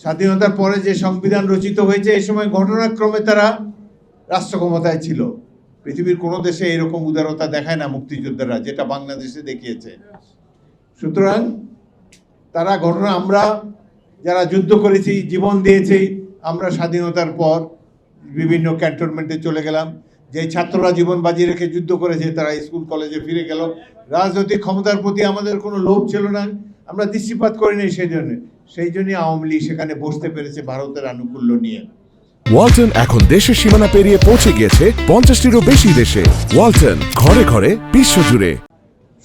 স্বাধীনতার পরে যে সংবিধান রচিত হয়েছে এই সময় ঘটনাক্রমে তারা রাষ্ট্র ক্ষমতায় ছিল। পৃথিবীর কোনো দেশে এরকম উদারতা দেখায় না মুক্তিযোদ্ধারা, যেটা বাংলাদেশে দেখিয়েছে। সুতরাং তারা আমরা যারা যুদ্ধ করেছি, জীবন দিয়েছি, আমরা স্বাধীনতার পর বিভিন্ন ক্যান্টনমেন্টে চলে গেলাম। যে ছাত্ররা জীবন বাজি রেখে যুদ্ধ করেছে তারা স্কুল কলেজে ফিরে গেল। রাজনৈতিক ক্ষমতার প্রতি আমাদের কোনো লোভ ছিল না, আমরা দৃষ্টিপাত করিনি। সেই জন্য আওয়ামী লীগ সেখানে বসতে পেরেছে ভারতের আনুকূল্য নিয়ে। ওয়ালটন এখন দেশের সীমানা পেরিয়ে পৌঁছে গিয়েছে 50টিরও বেশি দেশে। ওয়ালটন, ঘরে ঘরে বিশ্বজুড়ে।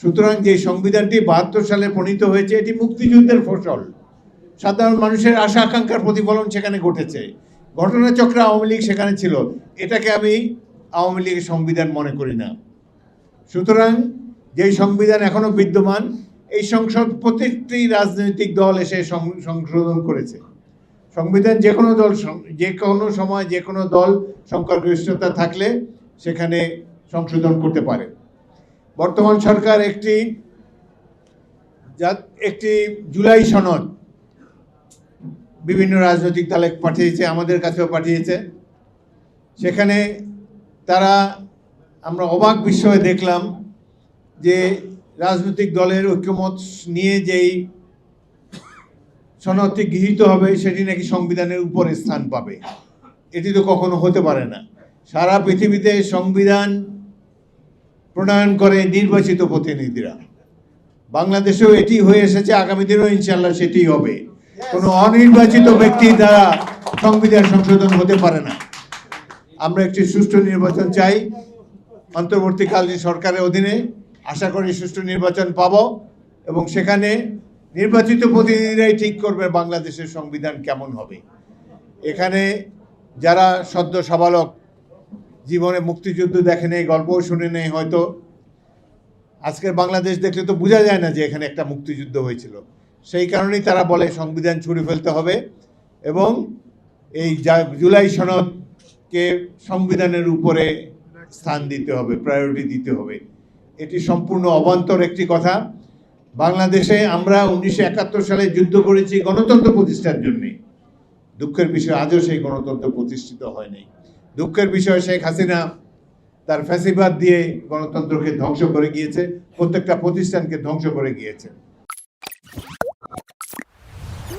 সুতরাং যে সংবিধানটি 72 সালে প্রণীত হয়েছে এটি মুক্তিযুদ্ধের ফসল। সাধারণ মানুষের আশা আকাঙ্ক্ষার প্রতিফলন সেখানে ঘটেছে। ঘটনাচক্রে আওয়ামী লীগ সেখানে ছিল, এটাকে আমি আওয়ামী লীগের সংবিধান মনে করি না। সুতরাং যেই সংবিধান এখনো বিদ্যমান, এই সংসদ প্রত্যেকটি রাজনৈতিক দল এসে সংশোধন করেছে। সংবিধান যে কোনো সময় যে কোনো দল সংখ্যাগরিষ্ঠতা থাকলে সেখানে সংশোধন করতে পারে। বর্তমান সরকার একটি জুলাই সনদ বিভিন্ন রাজনৈতিক দলে পাঠিয়েছে, আমাদের কাছেও পাঠিয়েছে। সেখানে আমরা অবাক বিস্ময়ে দেখলাম যে রাজনৈতিক দলের ঐক্যমত নিয়ে যেই সনদটি গৃহীত হবে সেটি নাকি সংবিধানের উপরে স্থান পাবে। এটি তো কখনো হতে পারে না। সারা পৃথিবীতে সংবিধান প্রণয়ন করে নির্বাচিত প্রতিনিধিরা। বাংলাদেশেও এটি হয়ে এসেছে, আগামী দিনেও ইনশাল্লাহ সেটি হবে। কোনো অনির্বাচিত ব্যক্তি দ্বারা সংবিধান সংশোধন হতে পারে না। আমরা একটি সুষ্ঠু নির্বাচন চাই। অন্তর্বর্তীকালীন সরকারের অধীনে আশা করি সুষ্ঠু নির্বাচন পাব এবং সেখানে নির্বাচিত প্রতিনিধিরাই ঠিক করবে বাংলাদেশের সংবিধান কেমন হবে। এখানে যারা সদ্য সাবালক, জীবনে মুক্তিযুদ্ধ দেখে নেই, গল্পও শুনে নেই, হয়তো আজকের বাংলাদেশ দেখলে তো বোঝা যায় না যে এখানে একটা মুক্তিযুদ্ধ হয়েছিল। সেই কারণেই তারা বলে সংবিধান ছুঁড়ে ফেলতে হবে এবং এই জুলাই সনদকে সংবিধানের উপরে স্থান দিতে হবে, প্রায়োরিটি দিতে হবে। এটি সম্পূর্ণ অবান্তর একটি কথা। বাংলাদেশে আমরা 1971 সালে যুদ্ধ করেছি গণতন্ত্র প্রতিষ্ঠার জন্যে। দুঃখের বিষয় আজও সেই গণতন্ত্র প্রতিষ্ঠিত হয়নি। দুঃখের বিষয় শেখ হাসিনা তার ফ্যাসিবাদ দিয়ে গণতন্ত্রকে ধ্বংস করে গিয়েছে, প্রত্যেকটা প্রতিষ্ঠানকে ধ্বংস করে গিয়েছে।